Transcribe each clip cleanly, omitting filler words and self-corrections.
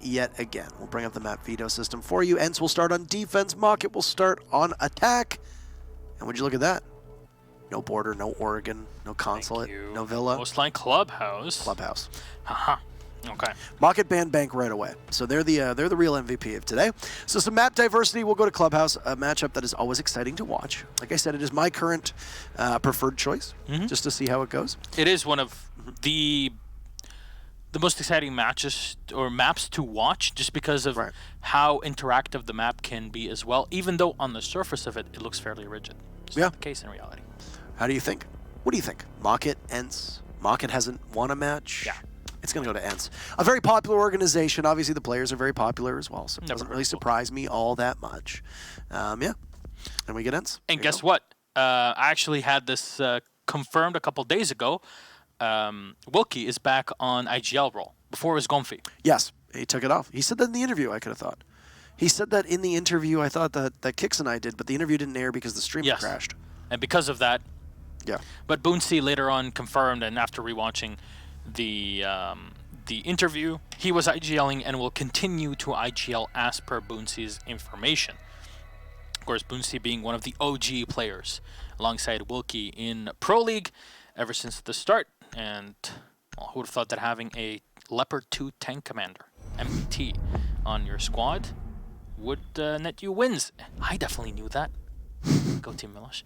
yet again. We'll bring up the map veto system for you. ENCE will start on defense. Mockit will start on attack. And would you look at that? No border, no Oregon, no consulate, no villa. Coastline Clubhouse. Clubhouse. Haha. Okay. Mockit banned Bank right away. So they're the real MVP of today. So some map diversity. We'll go to Clubhouse, a matchup that is always exciting to watch. Like I said, it is my current preferred choice, just to see how it goes. It is one of the most exciting matches or maps to watch, just because of how interactive the map can be as well. Even though on the surface of it, it looks fairly rigid. It's not the case in reality. How do you think? What do you think? Mockit, ENCE. Mockit hasn't won a match. Yeah. It's going to go to ENCE. A very popular organization. Obviously, the players are very popular as well, so it doesn't really surprise me all that much. Yeah. And we get ENCE. And guess what? I actually had this confirmed a couple days ago. Wilkie is back on IGL role. Before it was Gomfi. Yes, he took it off. He said that in the interview, I could have thought. He said that in the interview, I thought that Kix and I did, but the interview didn't air because the stream crashed. And because of that, yeah. But Boonsey later on confirmed, and after rewatching the interview, he was IGLing and will continue to IGL as per Boonsey's information. Of course, Boonsey being one of the OG players alongside Wilkie in Pro League ever since the start. And well, who would have thought that having a Leopard 2 tank commander, MT, on your squad would net you wins? I definitely knew that. Go Team Milish.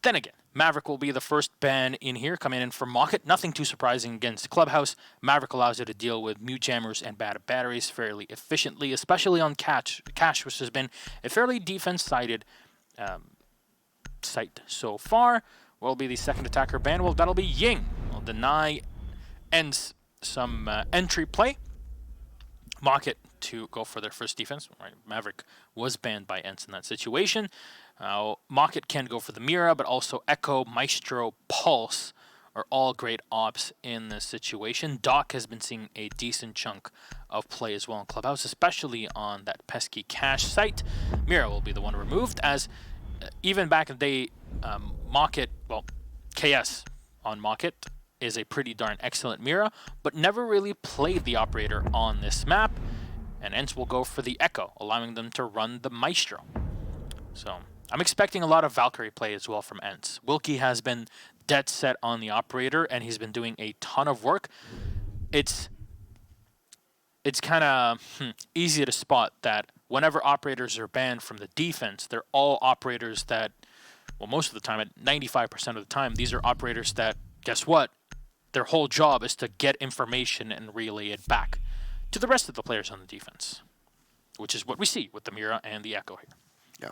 Then again, Maverick will be the first ban in here, coming in from Mockit. Nothing too surprising against Clubhouse. Maverick allows you to deal with mute jammers and bad batteries fairly efficiently, especially on Cash, which has been a fairly defense-sided site so far. Will be the second attacker ban. Well, that'll be Ying. Will deny ENCE some entry play. Mockit to go for their first defense. Right, Maverick was banned by ENCE in that situation. Mockit can go for the Mira, but also Echo, Maestro, Pulse are all great ops in this situation. Doc has been seeing a decent chunk of play as well in Clubhouse, especially on that pesky Cash site. Mira will be the one removed, as even back in the day, Mockit, well, KS on Mockit is a pretty darn excellent Mira, but never really played the operator on this map. And ENCE will go for the Echo, allowing them to run the Maestro. So I'm expecting a lot of Valkyrie play as well from ENCE. Wilkie has been dead set on the operator, and he's been doing a ton of work. It's kind of easy to spot that whenever operators are banned from the defense, they're all operators that, well, most of the time, at 95% of the time, these are operators that, guess what? Their whole job is to get information and relay it back to the rest of the players on the defense, which is what we see with the Mira and the Echo here. Yeah.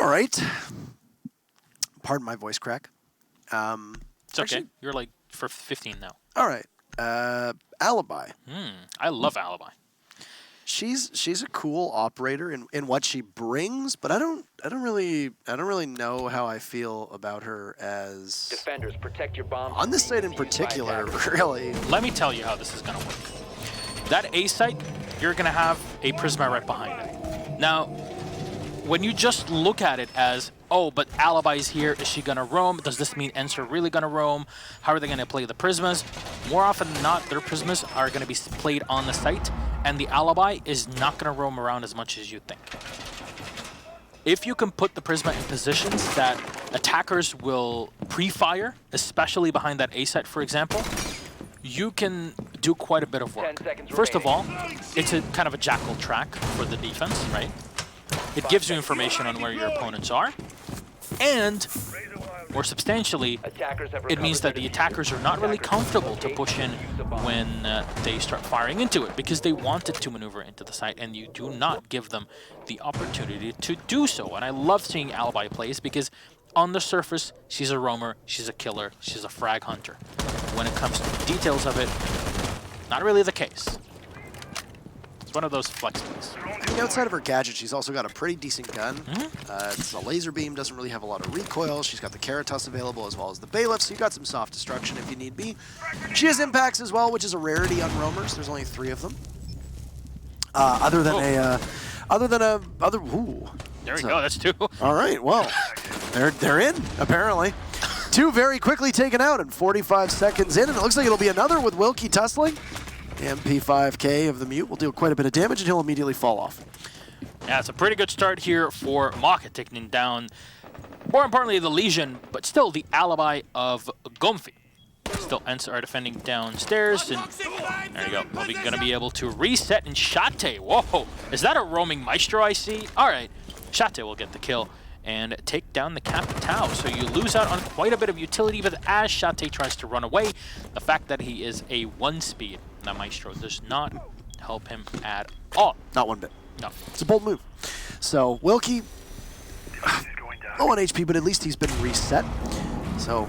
All right. Pardon my voice crack. It's okay. Actually, you're like for 15 now. All right. Alibi. I love Alibi. She's a cool operator in what she brings, but I don't really know how I feel about her as defenders. Protect your bombs on this site in particular. Really. Let me tell you how this is gonna work. That A site, you're gonna have a Prisma right behind it. Now, when you just look at it as, oh, but Alibi's here, is she gonna roam? Does this mean ENCE are really gonna roam? How are they gonna play the Prismas? More often than not, their Prismas are gonna be played on the site, and the Alibi is not gonna roam around as much as you think. If you can put the Prisma in positions that attackers will pre-fire, especially behind that A site, for example, you can do quite a bit of work. First of all, it's a kind of a jackal track for the defense, right? It gives you information on where your opponents are, and more substantially, it means that the attackers are not really comfortable to push in when they start firing into it, because they wanted to maneuver into the site, and you do not give them the opportunity to do so. And I love seeing Alibi plays, because on the surface, she's a roamer, she's a killer, she's a frag hunter. When it comes to the details of it, not really the case. It's one of those flex plays. I mean, outside of her gadget, she's also got a pretty decent gun. It's a laser beam, doesn't really have a lot of recoil. She's got the Caritas available as well as the Bailiff, so you got some soft destruction if you need be. She has impacts as well, which is a rarity on roamers. There's only 3 of them. Other than ooh. There we go, that's 2. All right, well, they're in, apparently. 2 very quickly taken out and 45 seconds in, and it looks like it'll be another with Wilkie tussling. The MP5K of the Mute will do quite a bit of damage, and he'll immediately fall off. Yeah, it's a pretty good start here for Mockit, taking down, more importantly, the Legion, but still the alibi of Gomfi. Still, ENCE are defending downstairs, and there you go. Are we going to be able to reset? And Shate, whoa, is that a roaming Maestro I see? All right, Shate will get the kill and take down the Capitao. So you lose out on quite a bit of utility, but as Shate tries to run away, the fact that he is a 1-speed, the Maestro does not help him at all. Not one bit. No. It's a bold move. So Wilkie, low on HP, but at least he's been reset. So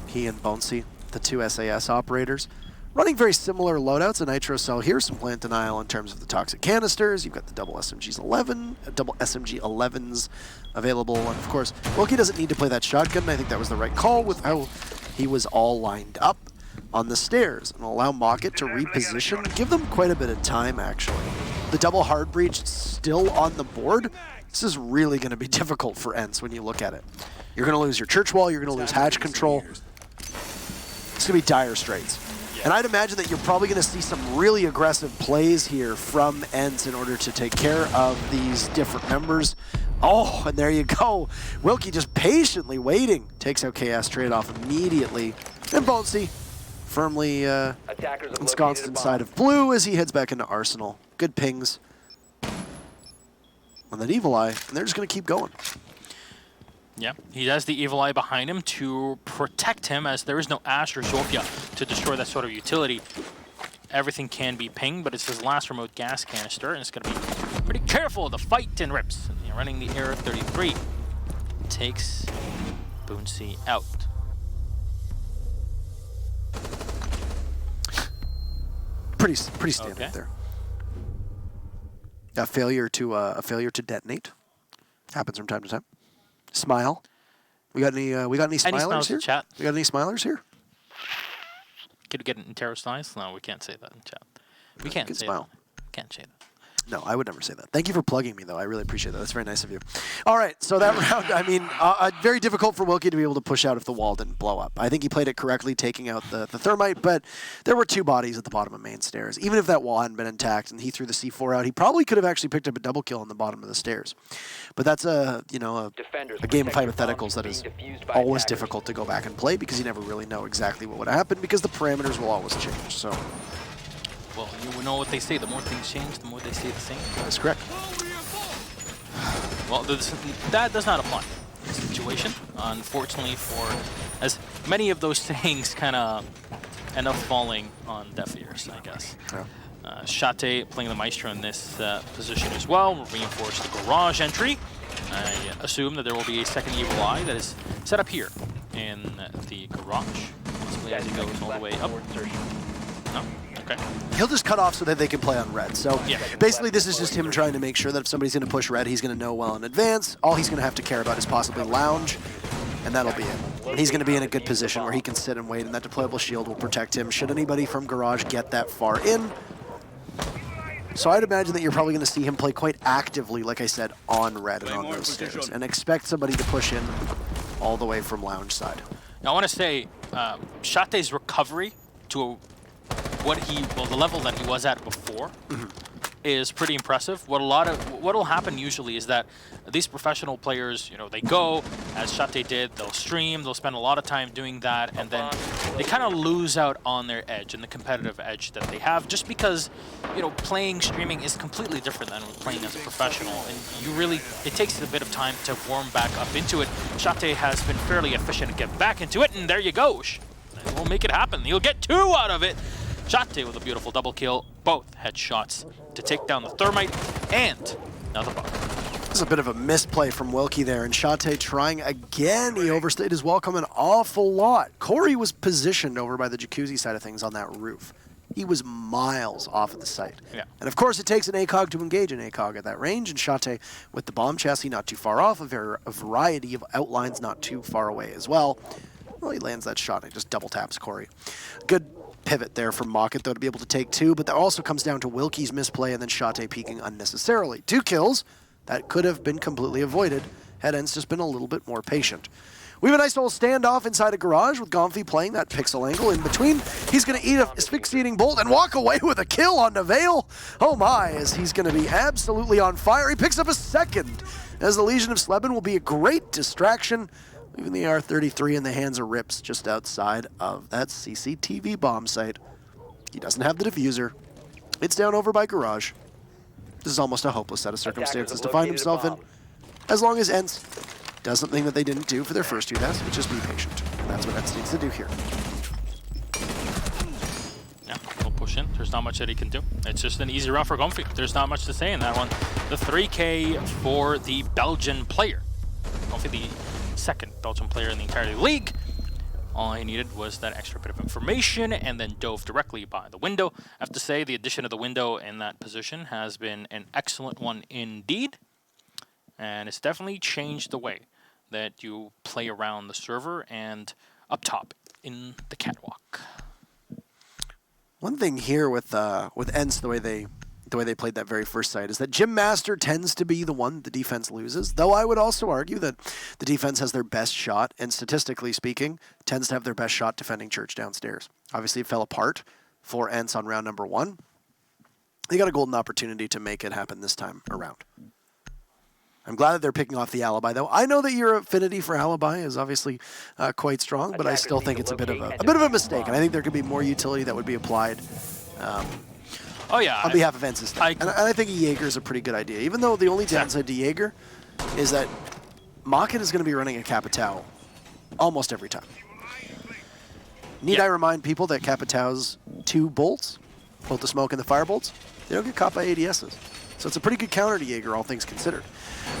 he and Bonesy, the two SAS operators, running very similar loadouts. A Nitro Cell here, some plant denial in terms of the toxic canisters. You've got the double SMG-11s available, and of course, Wilkie doesn't need to play that shotgun. I think that was the right call with how he was all lined up on the stairs, and allow Mockit to reposition. Give them quite a bit of time, actually. The double hard breach still on the board. This is really going to be difficult for ENCE when you look at it. You're going to lose your church wall. You're going to lose hatch control. It's going to be dire straits. And I'd imagine that you're probably going to see some really aggressive plays here from ENCE in order to take care of these different members. Oh, and there you go. Wilkie just patiently waiting. Takes out Chaos trade-off immediately. And Bonesy firmly ensconced inside of blue as he heads back into Arsenal. Good pings on that Evil Eye, and they're just going to keep going. Yeah, he has the Evil Eye behind him to protect him, as there is no Ashe or Zofia to destroy that sort of utility. Everything can be pinged, but it's his last remote gas canister, and it's going to be pretty careful of the fight and rips. And running the Air 33 takes Boonsy out. Pretty standard there. A failure to detonate happens from time to time. Smile. We got any smilers here? Chat? We got any smilers here? Could we get an Intero slice? No, we can't say that in chat. We can't say smile. that. Can't say that. No, I would never say that. Thank you for plugging me, though. I really appreciate that. That's very nice of you. All right, so that round, I mean, very difficult for Wilkie to be able to push out if the wall didn't blow up. I think he played it correctly, taking out the thermite, but there were two bodies at the bottom of main stairs. Even if that wall hadn't been intact and he threw the C4 out, he probably could have actually picked up a double kill on the bottom of the stairs. But that's a game of hypotheticals that is always difficult to go back and play because you never really know exactly what would have happened because the parameters will always change. So. Well, you know what they say, the more things change, the more they stay the same. That's correct. Well, that does not apply in this situation, unfortunately, for as many of those things kind of end up falling on deaf ears, I guess. Yeah. Shate playing the Maestro in this position as well, will reinforce the garage entry. I assume that there will be a second Evil Eye that is set up here in the garage, possibly as he goes all the way up. No? Okay. He'll just cut off so that they can play on red. So basically this is just him trying to make sure that if somebody's going to push red, he's going to know well in advance. All he's going to have to care about is possibly lounge, and that'll be it. And he's going to be in a good position where he can sit and wait, and that deployable shield will protect him should anybody from garage get that far in. So I'd imagine that you're probably going to see him play quite actively, like I said, on red and on those stairs, and expect somebody to push in all the way from lounge side. Now I want to say, Shate's recovery to the level that he was at before is pretty impressive. What'll happen usually is that these professional players, you know, they go, as Shate did, they'll stream, they'll spend a lot of time doing that, and then they kind of lose out on their edge and the competitive edge that they have, just because, you know, streaming is completely different than playing as a professional, and it takes a bit of time to warm back up into it. Shate has been fairly efficient to get back into it, and there you go. We'll make it happen. He'll get 2 out of it. Shate with a beautiful double kill, both headshots to take down the thermite and another bug. This is a bit of a misplay from Wilkie there, and Shate trying again. He overstayed his welcome an awful lot. Corey was positioned over by the jacuzzi side of things on that roof. He was miles off of the site. Yeah. And of course it takes an ACOG to engage an ACOG at that range, and Shate with the bomb chassis not too far off, a variety of outlines not too far away as well. Well, he lands that shot and just double taps Corey. Good pivot there from Mockit, though, to be able to take 2, but that also comes down to Wilkie's misplay and then Shate peeking unnecessarily. 2 kills that could have been completely avoided had ENCE just been a little bit more patient. We have a nice little standoff inside a garage with Gomfi playing that pixel angle in between. He's going to eat an asphyxiating bolt and walk away with a kill on Nevail. Oh my, as he's going to be absolutely on fire. He picks up a second, as the Legion of Sleben will be a great distraction, leaving the R-33 in the hands of Rips just outside of that CCTV bomb site. He doesn't have the diffuser. It's down over by garage. This is almost a hopeless set of circumstances to find himself in, as long as ENCE does something that they didn't do for their first 2 deaths, which is be patient. And that's what ENCE needs to do here. Yeah, we'll push in. There's not much that he can do. It's just an easy round for Gomfi. There's not much to say in that one. The 3K for the Belgian player. Gomfi, the second Belgian player in the entire league. All he needed was that extra bit of information and then dove directly by the window. I have to say, the addition of the window in that position has been an excellent one indeed. And it's definitely changed the way that you play around the server and up top in the catwalk. One thing here with ENCE, the way they played that very first site, is that Gym Master tends to be the one the defense loses. Though I would also argue that the defense has their best shot, and statistically speaking, tends to have their best shot defending Church downstairs. Obviously, it fell apart for ENCE on round number 1. They got a golden opportunity to make it happen this time around. I'm glad that they're picking off the Alibi, though. I know that your affinity for Alibi is obviously quite strong, but I still think it's a bit of a mistake, and I think there could be more utility that would be applied Oh yeah, on behalf of ENCE's team. And I think a Jaeger is a pretty good idea, even though the only downside to Jaeger is that Mockit is going to be running a Capitao almost every time. Need I remind people that Capitao's 2 bolts, both the smoke and the fire bolts, they don't get caught by ADSs. So it's a pretty good counter to Jaeger, all things considered.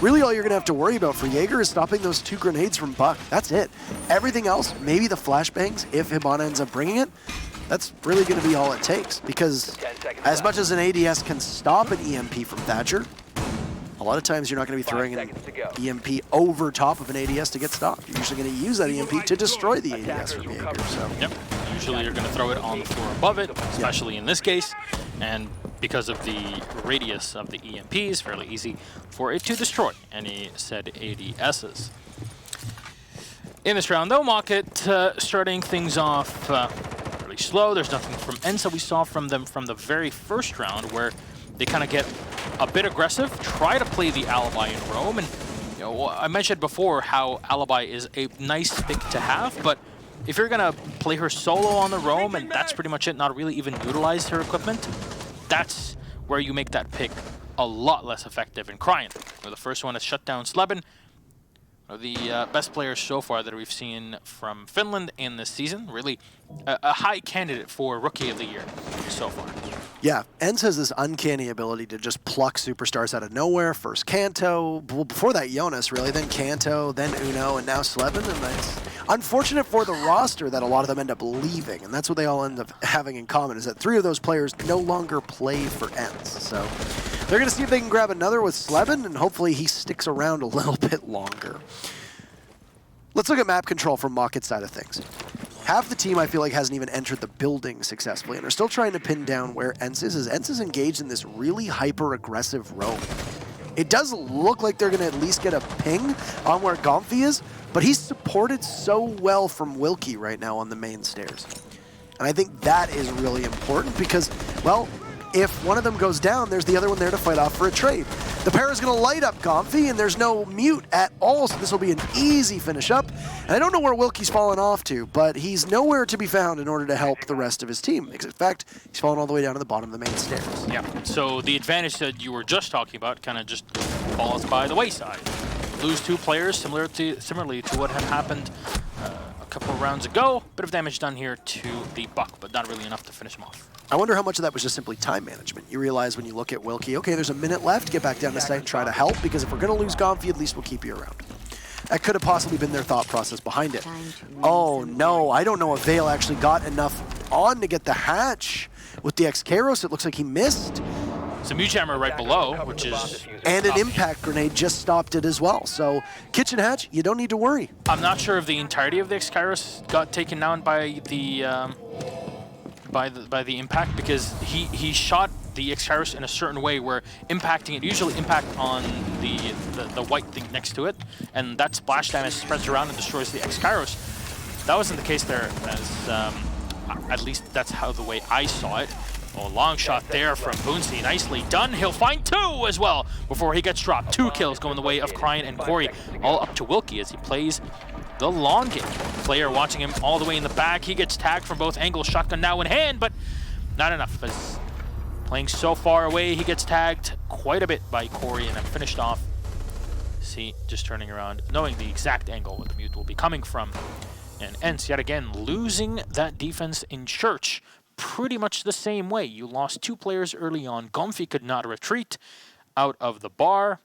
Really, all you're going to have to worry about for Jaeger is stopping those 2 grenades from Buck. That's it. Everything else, maybe the flashbangs, if Hibana ends up bringing it, that's really going to be all it takes. Because as much as an ADS can stop an EMP from Thatcher, a lot of times you're not going to be throwing an EMP over top of an ADS to get stopped. You're usually going to use that EMP to destroy the ADS from Jaeger. So. Yep. Usually you're going to throw it on the floor above it, especially in this case. And because of the radius of the EMP, it's fairly easy for it to destroy any said ADSs. In this round, though, Mockit starting things off really slow. There's nothing from ENCE that we saw from them from the very first round, where they kind of get a bit aggressive, try to play the Alibi in roam. And you know, I mentioned before how Alibi is a nice pick to have, but if you're going to play her solo on the roam and that's pretty much it, not really even utilize her equipment, that's where you make that pick a lot less effective in Cryon. The first one is shut down Sleben, the best players so far that we've seen from Finland in this season. Really a high candidate for Rookie of the Year so far. Yeah, ENCE has this uncanny ability to just pluck superstars out of nowhere. First Kanto, well, before that Jonas, really, then Kanto, then Uno, and now Sleben. And that's unfortunate for the roster that a lot of them end up leaving, and that's what they all end up having in common, is that 3 of those players no longer play for ENCE. So they're going to see if they can grab another with Sleben, and hopefully he sticks around a little bit longer. Let's look at map control from Mockit's side of things. Half the team, I feel like, hasn't even entered the building successfully, and are still trying to pin down where ENCE is. ENCE is engaged in this really hyper-aggressive roam. It does look like they're going to at least get a ping on where Gomfi is, but he's supported so well from Wilkie right now on the main stairs. And I think that is really important because, well, if one of them goes down, there's the other one there to fight off for a trade. The pair is going to light up Gomfi, and there's no mute at all, so this will be an easy finish up. And I don't know where Wilkie's fallen off to, but he's nowhere to be found in order to help the rest of his team. In fact, he's fallen all the way down to the bottom of the main stairs. Yeah, so the advantage that you were just talking about kind of just falls by the wayside. Lose 2 players, similarly to what had happened a couple of rounds ago. Bit of damage done here to the Buck, but not really enough to finish him off. I wonder how much of that was just simply time management. You realize when you look at Wilkie, okay, there's a minute left, get back down to site and try to help, because if we're going to lose Gomfi, at least we'll keep you around. That could have possibly been their thought process behind it. Oh no, I don't know if Vale actually got enough on to get the hatch. With the X-Kairos, it looks like he missed. Some Jammer right below, which is... And an impact grenade just stopped it as well. So, kitchen hatch, you don't need to worry. I'm not sure if the entirety of the X-Kairos got taken down by the... by the impact, because he shot the Excaros in a certain way where impacting it usually impact on the white thing next to it, and that splash damage spreads around and destroys the Excaros. That wasn't the case there, as at least that's how the way I saw it. Oh, long shot there from Boonsey, nicely done. He'll find 2 as well before he gets dropped. 2 kills going the way of Cryan and Corey, all up to Wilkie as he plays the long game. Player watching him all the way in the back. He gets tagged from both angles, shotgun now in hand, but not enough. As playing so far away, he gets tagged quite a bit by Corey and then finished off. See, just turning around, knowing the exact angle where the mute will be coming from. And ENCE, yet again, losing that defense in Church pretty much the same way. You lost 2 players early on. Gomfi could not retreat out of the bar,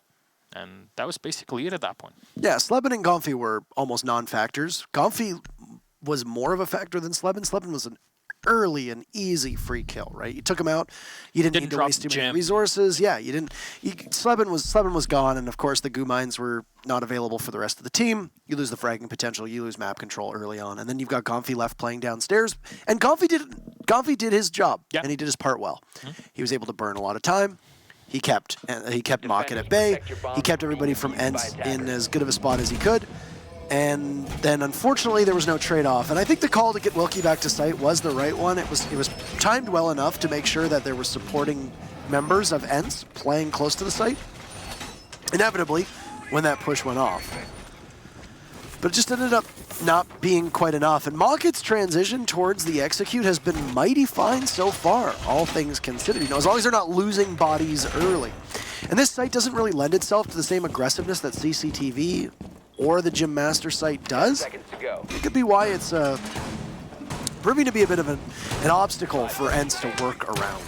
and that was basically it at that point. Yeah, Sleben and Gomfi were almost non-factors. Gomfi was more of a factor than Sleben. Sleben was an early and easy free kill, right? You took him out. You didn't need to waste too many resources. Yeah, you didn't. Sleben was gone, and of course the goo mines were not available for the rest of the team. You lose the fragging potential. You lose map control early on, and then you've got Gomfi left playing downstairs. And Gomfi did his job, and he did his part well. He was able to burn a lot of time. He kept Mockit at bay. He kept everybody from ENCE in as good of a spot as he could. And then, unfortunately, there was no trade-off. And I think the call to get Wilkie back to site was the right one. It was timed well enough to make sure that there were supporting members of ENCE playing close to the site. Inevitably, when that push went off. But it just ended up not being quite enough. And Mockit's transition towards the execute has been mighty fine so far, all things considered. You know, as long as they're not losing bodies early. And this site doesn't really lend itself to the same aggressiveness that CCTV or the Gym Master site does. It could be why it's proving to be a bit of an obstacle for ENCE to work around.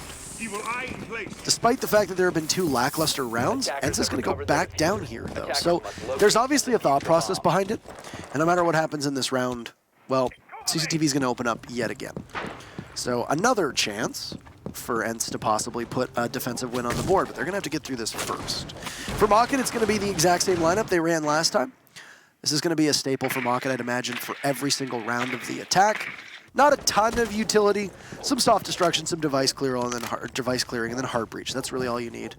Despite the fact that there have been 2 lackluster rounds, ENCE is going to go back down here, though. So there's obviously a thought process behind it, and no matter what happens in this round, well, CCTV is going to open up yet again. So another chance for ENCE to possibly put a defensive win on the board, but they're going to have to get through this first. For Mockit, it's going to be the exact same lineup they ran last time. This is going to be a staple for Mockit, I'd imagine, for every single round of the attack. Not a ton of utility, some soft destruction, some device clearing, and then hard breach. That's really all you need.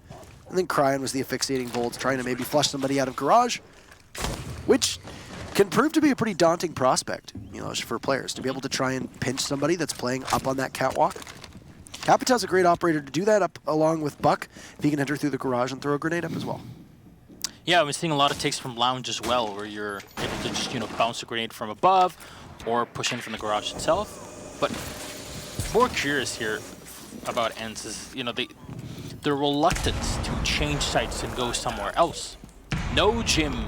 And then Cryan was the asphyxiating bolts, trying to maybe flush somebody out of garage, which can prove to be a pretty daunting prospect, you know, for players to be able to try and pinch somebody that's playing up on that catwalk. Capita's a great operator to do that up along with Buck. If he can enter through the garage and throw a grenade up as well. Yeah, we're seeing a lot of takes from Lounge as well, where you're able to just, you know, bounce a grenade from above or push in from the garage itself. But more curious here about ENCE is, you know, the reluctance to change sites and go somewhere else. No gym,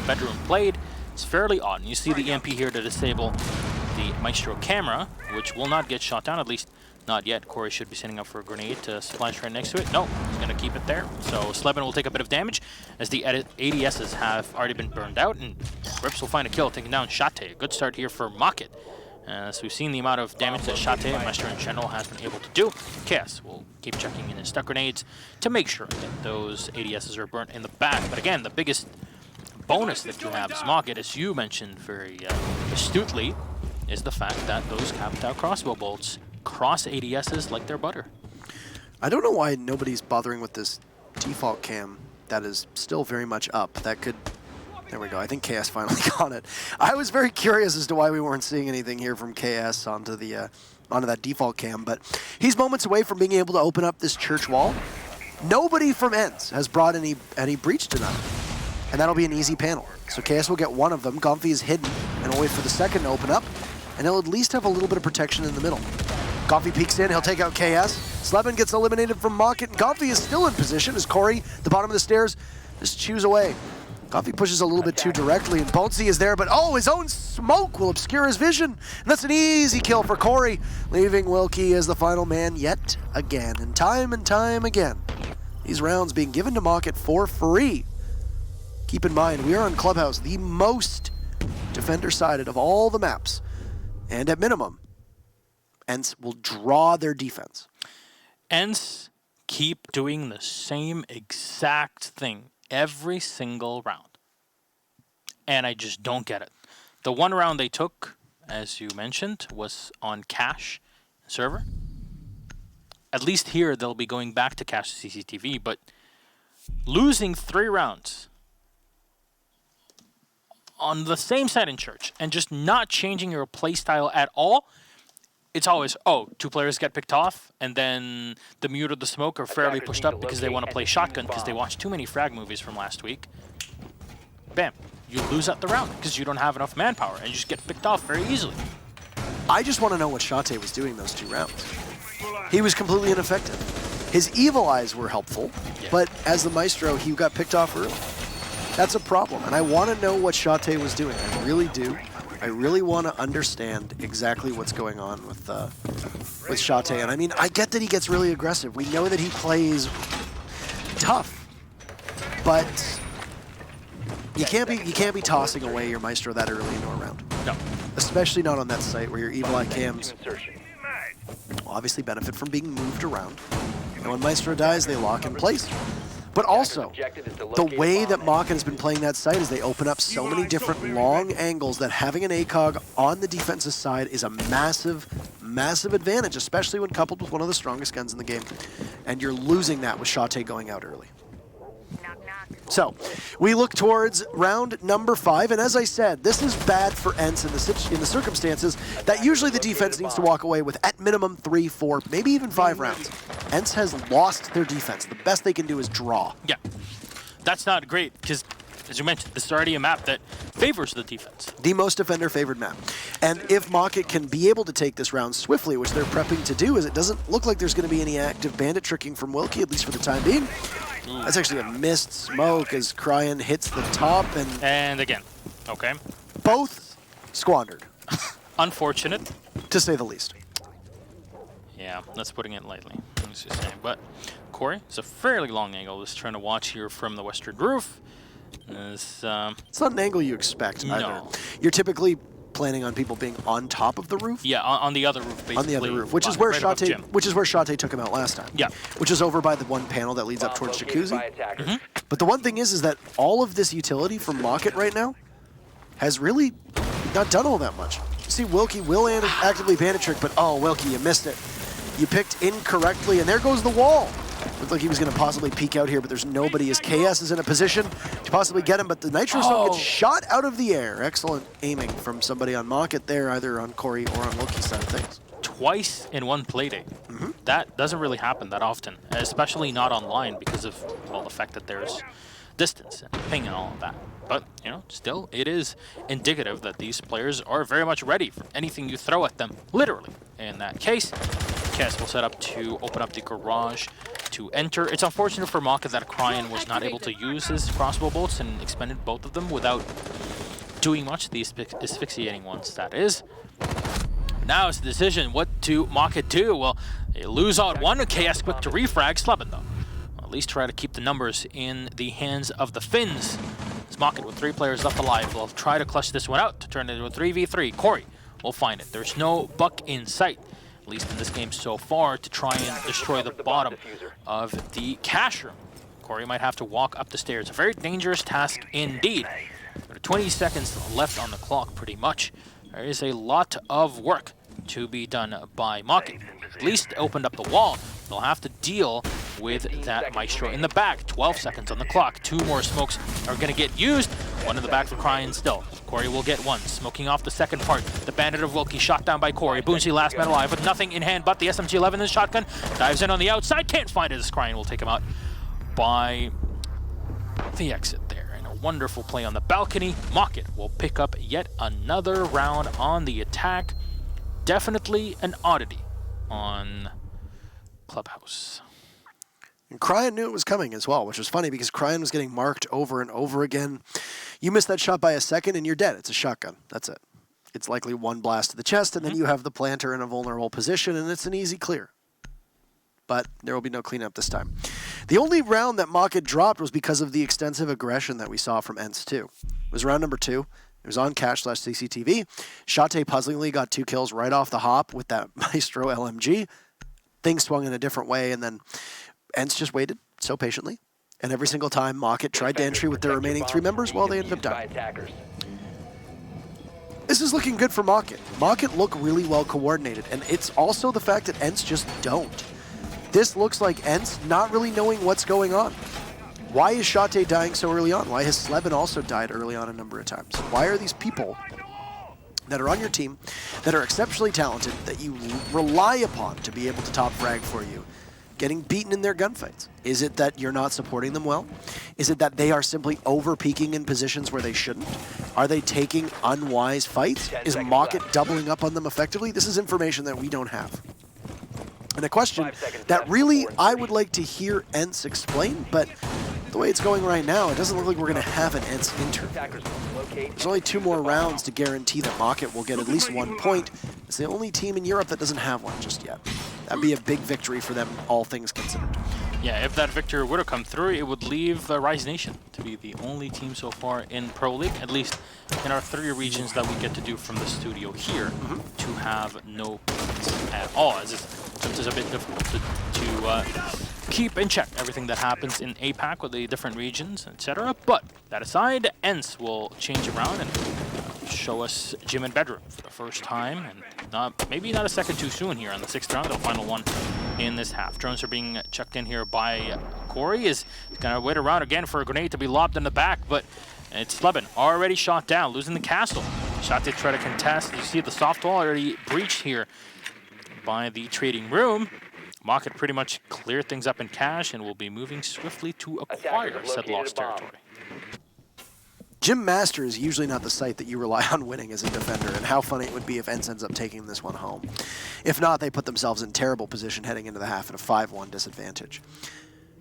bedroom played. It's fairly odd. And you see the EMP here to disable the Maestro camera, which will not get shot down, at least not yet. Corey should be setting up for a grenade to splash right next to it. No, he's going to keep it there. So Sleben will take a bit of damage as the ADSs have already been burned out, and Rips will find a kill, taking down Shate. Good start here for Mockit. So we've seen the amount of damage that Shate and Maestro in general has been able to do. Chaos will keep checking in his stuck grenades to make sure that those ADSs are burnt in the back. But again, the biggest bonus that you have as Mockit, as you mentioned very astutely, is the fact that those capped-out crossbow bolts cross ADSs like they're butter. I don't know why nobody's bothering with this default cam that is still very much up. That could... There we go. I think KS finally got it. I was very curious as to why we weren't seeing anything here from KS onto that default cam, but he's moments away from being able to open up this church wall. Nobody from ENCE has brought any breach tonight, and that'll be an easy panel. So KS will get one of them. Gomfi is hidden, and we'll wait for the second to open up, and he'll at least have a little bit of protection in the middle. Gomfi peeks in, he'll take out KS. Sleben gets eliminated from Mockit, and Gomfi is still in position as Corey, the bottom of the stairs, just chews away. Gomfi pushes a little bit too directly, and Bonesy is there, but oh, his own smoke will obscure his vision. And that's an easy kill for Corey, leaving Wilkie as the final man yet again. And time again, these rounds being given to Mockit for free. Keep in mind, we are on Clubhouse, the most defender-sided of all the maps. And at minimum, ENCE will draw their defense. ENCE keep doing the same exact thing every single round. And I just don't get it. The one round they took, as you mentioned, was on cache server. at least here they'll be going back to cache the CCTV, but losing 3 rounds on the same side in Church and just not changing your playstyle at all, it's always, oh, 2 players get picked off, and then the mute or the smoke are fairly pushed up because they want to play shotgun because they watched too many frag movies from last week. Bam. You lose at the round because you don't have enough manpower and you just get picked off very easily. I just want to know what Shate was doing those 2 rounds. He was completely ineffective. His evil eyes were helpful, but as the Maestro, he got picked off early. That's a problem, and I want to know what Shate was doing. I really do. I really want to understand exactly what's going on with Shate. And I mean, I get that he gets really aggressive. We know that he plays tough, but you can't be tossing away your Maestro that early into a round. No. Especially not on that site where your evil eye cams will obviously benefit from being moved around. And when Maestro dies, they lock in place. But also, the way that Mockit has been playing that site is they open up so many different long angles that having an ACOG on the defensive side is a massive, massive advantage, especially when coupled with one of the strongest guns in the game. And you're losing that with Shate going out early. So, we look towards round number 5, and as I said, this is bad for ENCE in the circumstances that usually the defense needs to walk away with at minimum 3, 4, maybe even 5 rounds. ENCE has lost their defense. The best they can do is draw. Yeah, that's not great because, as you mentioned, this is already a map that favors the defense. The most defender-favored map. And if Mockit can be able to take this round swiftly, which they're prepping to do, as it doesn't look like there's going to be any active bandit tricking from Wilkie, at least for the time being. That's actually a missed smoke as Cryan hits the top and again, okay. Both squandered. Unfortunate. To say the least. Yeah, that's putting it lightly. Let's just say. But Corey, it's a fairly long angle. Just trying to watch here from the western roof. It's not an angle you expect either. No. You're typically planning on people being on top of the roof? Yeah, on the other roof, basically. On the other roof, which is where Shate took him out last time. Yeah. Which is over by the one panel that leads up towards Jacuzzi. But the one thing is that all of this utility from Mockit right now has really not done all that much. You see, Wilkie will actively bandit trick, but oh, Wilkie, you missed it. You picked incorrectly, and there goes the wall. Looked like he was going to possibly peek out here, but there's nobody as KS is in a position to possibly get him, but the Nitro Stone gets shot out of the air. Excellent aiming from somebody on Mockit there, either on Corey or on Wilkie's side of things. Twice in one playdate. That doesn't really happen that often, especially not online because of, well, the fact that there's distance and ping and all of that. But, you know, still, it is indicative that these players are very much ready for anything you throw at them, literally. In that case, KS will set up to open up the garage to enter. It's unfortunate for Mockit that Cryan was not able to use his crossbow bolts and expended both of them without doing much, the asphyxiating ones, that is. Now it's the decision, what do Mockit do? Well, they lose out one, KS quick to refrag, Slubin though. At least try to keep the numbers in the hands of the Finns. As Mockit with 3 players left alive will try to clutch this one out to turn it into a 3v3. Corey will find it. There's no buck in sight, at least in this game so far, to try and destroy the bottom of the cache room. Corey might have to walk up the stairs. A very dangerous task indeed. 20 seconds left on the clock, pretty much. There is a lot of work to be done by Mockit. At least opened up the wall. They'll have to deal with that Maestro in the back. 12 seconds on the clock. 2 more smokes are going to get used. One in the back for Cryan still. Corey will get one. Smoking off the second part. The Bandit of Wilkie shot down by Corey. Boonsy last man alive with nothing in hand but the SMG-11 and shotgun. Dives in on the outside. Can't find it as Cryan will take him out by the exit there. And a wonderful play on the balcony. Mockit will pick up yet another round on the attack. Definitely an oddity on Clubhouse. And Cryan knew it was coming as well, which was funny because Cryan was getting marked over and over again. You miss that shot by a second and you're dead. It's a shotgun. That's it. It's likely one blast to the chest, and then you have the planter in a vulnerable position, and it's an easy clear. But there will be no cleanup this time. The only round that Mockit dropped was because of the extensive aggression that we saw from ENCE 2. It was round number 2. It was on cache/CCTV. Shate puzzlingly got 2 kills right off the hop with that Maestro LMG. Things swung in a different way, and then ENCE just waited so patiently. And every single time Mockit tried to entry with their remaining 3 members, well, they ended up dying. This is looking good for Mockit. Mockit look really well coordinated, and it's also the fact that ENCE just don't. this looks like ENCE not really knowing what's going on. Why is Shate dying so early on? Why has Sleben also died early on a number of times? Why are these people that are on your team, that are exceptionally talented, that you rely upon to be able to top frag for you, getting beaten in their gunfights? Is it that you're not supporting them well? Is it that they are simply over-peaking in positions where they shouldn't? Are they taking unwise fights? Is Mockit doubling up on them effectively? This is information that we don't have. And a question that really I would like to hear ENCE explain, but the way it's going right now, it doesn't look like we're going to have an ENCE interview. There's only 2 more rounds to guarantee that Mockit will get at least 1 point. It's the only team in Europe that doesn't have one just yet. That'd be a big victory for them, all things considered. Yeah, if that victory would have come through, it would leave Rise Nation to be the only team so far in Pro League, at least in our 3 regions that we get to do from the studio here, to have no points at all. As it's a bit difficult to keep in check everything that happens in APAC with the different regions, etc. But that aside, ENCE will change around and show us gym and bedroom for the first time, and maybe not a second too soon here on the 6th round, the final one in this half. Drones are being checked in here by Corey. He's gonna wait around again for a grenade to be lobbed in the back, but it's Sleben already shot down, losing the castle. Shot to try to contest. You see the soft wall already breached here by the trading room. Mockit pretty much cleared things up in cash and will be moving swiftly to acquire said lost territory. Gym Master is usually not the site that you rely on winning as a defender, and how funny it would be if ENCE ends up taking this one home. If not, they put themselves in terrible position heading into the half at a 5-1 disadvantage.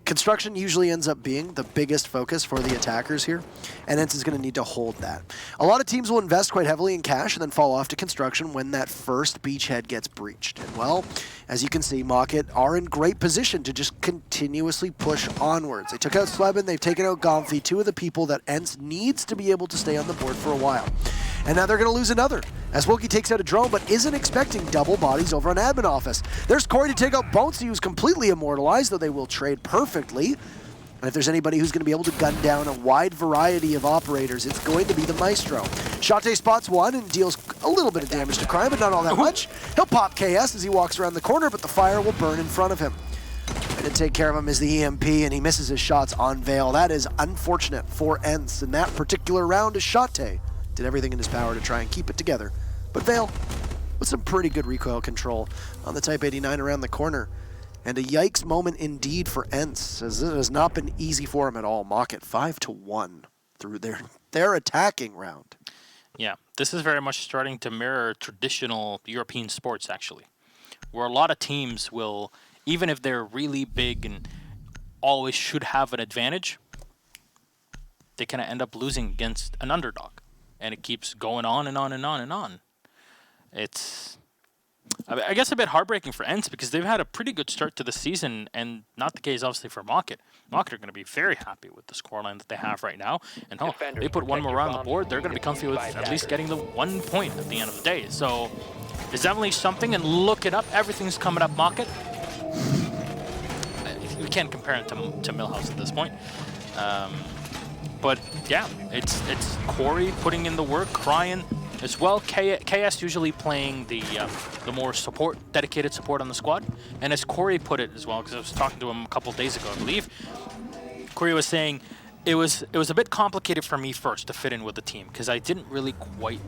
Construction usually ends up being the biggest focus for the attackers here, and ENCE is going to need to hold that. A lot of teams will invest quite heavily in cash and then fall off to construction when that first beachhead gets breached. And well, as you can see, Mockit are in great position to just continuously push onwards. They took out Sleben, they've taken out Gomfi, 2 of the people that ENCE needs to be able to stay on the board for a while. And now they're going to lose another, as Wookie takes out a drone, but isn't expecting double bodies over on admin office. There's Corey to take out Bonesy, who's completely immortalized, though they will trade perfectly. And if there's anybody who's going to be able to gun down a wide variety of operators, it's going to be the Maestro. Shate spots one and deals a little bit of damage to Crime, but not all that much. He'll pop KS as he walks around the corner, but the fire will burn in front of him. And to take care of him is the EMP, and he misses his shots on Vale. That is unfortunate for ENCE in that particular round as Shate did everything in his power to try and keep it together. But Vale, with some pretty good recoil control on the Type 89 around the corner. And a yikes moment indeed for ENCE, as it has not been easy for him at all. Mockit 5-1 through their attacking round. Yeah, this is very much starting to mirror traditional European sports, actually, where a lot of teams will, even if they're really big and always should have an advantage, they kind of end up losing against an underdog. And it keeps going on and on and on and on. It's, I guess, a bit heartbreaking for ENCE because they've had a pretty good start to the season, and not the case, obviously, for Mockit. Mockit are going to be very happy with the scoreline that they have right now. And hell, they put 1 more round on the board, they're going to be comfy with at least getting the 1 point at the end of the day. So it's definitely something, and look it up. Everything's coming up Mockit. We can't compare it to Millhouse at this point. But yeah, it's Corey putting in the work, crying as well. KS usually playing the more dedicated support on the squad. And as Corey put it as well, because I was talking to him a couple of days ago, I believe, Corey was saying it was a bit complicated for me first to fit in with the team because I didn't really quite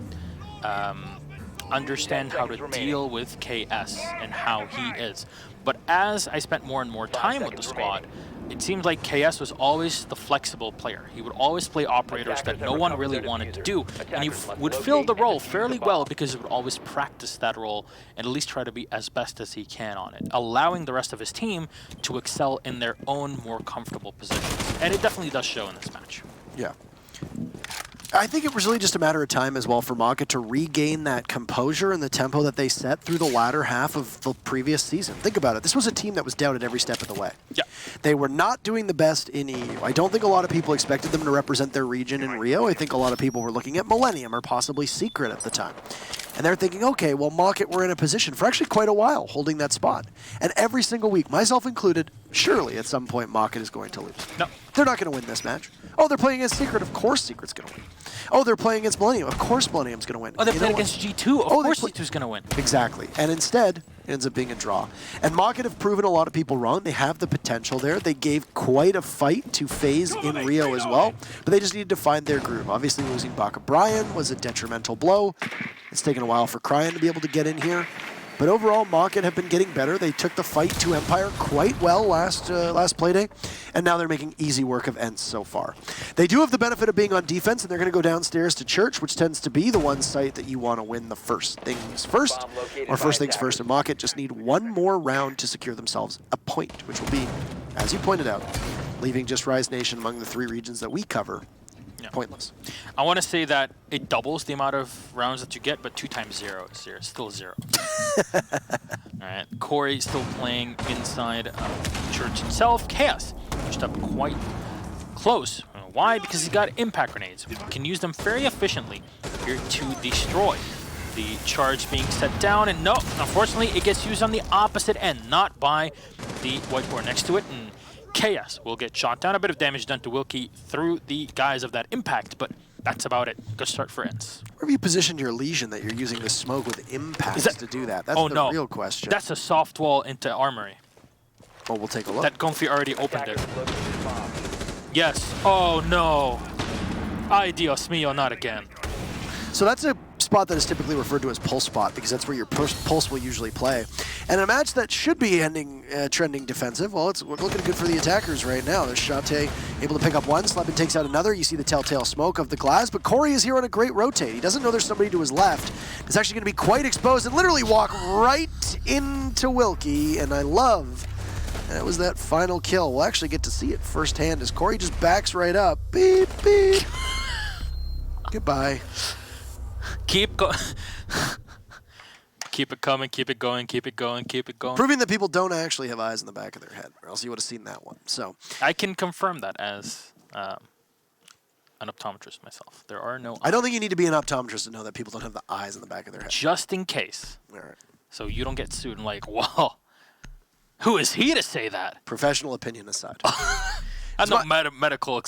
understand how to deal with KS and how he is. But as I spent more and more time with the squad, it seemed like KS was always the flexible player. He would always play operators that no one really wanted to do, and he would fill the role fairly well because he would always practice that role and at least try to be as best as he can on it, allowing the rest of his team to excel in their own more comfortable positions. And it definitely does show in this match. Yeah. I think it was really just a matter of time as well for Mockit to regain that composure and the tempo that they set through the latter half of the previous season. Think about it. This was a team that was doubted every step of the way. Yeah. They were not doing the best in EU. I don't think a lot of people expected them to represent their region in Rio. I think a lot of people were looking at Millennium or possibly Secret at the time. And they're thinking, okay, well, Mockit were in a position for actually quite a while holding that spot. And every single week, myself included, surely at some point Mockit is going to lose. No. They're not going to win this match. Oh, they're playing against Secret. Of course Secret's going to win. Oh, they're playing against Millennium. Of course Millennium's going to win. Oh, they're playing against G2. Of course G2's going to win. Exactly. And instead, It ends up being a draw. And Mockit have proven a lot of people wrong. They have the potential there. They gave quite a fight to FaZe in Rio as well, but they just needed to find their groove. Obviously, losing Baka Brian was a detrimental blow. It's taken a while for Cryan to be able to get in here. But overall, Mockit have been getting better. They took the fight to Empire quite well last playday, and now they're making easy work of ENCE so far. They do have the benefit of being on defense, and they're going to go downstairs to Church, which tends to be the one site that you want to win the first things first, or first things first. And Mockit just need one more round to secure themselves a point, which will be, as you pointed out, leaving just Rise Nation among the 3 regions that we cover. Yeah. Pointless. I want to say that it doubles the amount of rounds that you get, but 2 times 0 is 0. Still 0. All right. Corey still playing inside Church himself. Chaos pushed up quite close. Why? Because he's got impact grenades. We can use them very efficiently here to destroy. The charge being set down, and no, unfortunately, it gets used on the opposite end, not by the white board next to it. And Chaos will get shot down. A bit of damage done to Wilkie through the guise of that impact, but that's about it. Good start for ENCE. Where have you positioned your Legion that you're using the smoke with impacts to do that? That's the real question. That's a soft wall into Armory. Oh, we'll take a look. That Gonfi already opened it. Yes. Oh no. Ay Dios mío, not again. So that's a spot that is typically referred to as pulse spot because that's where your pulse will usually play. And a match that should be trending defensive, well, it's looking good for the attackers right now. There's Shate able to pick up one, Slebin takes out another. You see the telltale smoke of the glass, but Corey is here on a great rotate. He doesn't know there's somebody to his left. It's actually going to be quite exposed and literally walk right into Wilkie, and I love that was that final kill. We'll actually get to see it firsthand as Corey just backs right up. Beep, beep. Goodbye. Keep going. Keep it coming, keep it going, keep it going, keep it going. Proving that people don't actually have eyes in the back of their head, or else you would have seen that one. So I can confirm that as an optometrist myself. There are no eyes. I don't think you need to be an optometrist to know that people don't have the eyes in the back of their head. Just in case. All right. So you don't get sued and like, well, who is he to say that? Professional opinion aside. I'm not medical,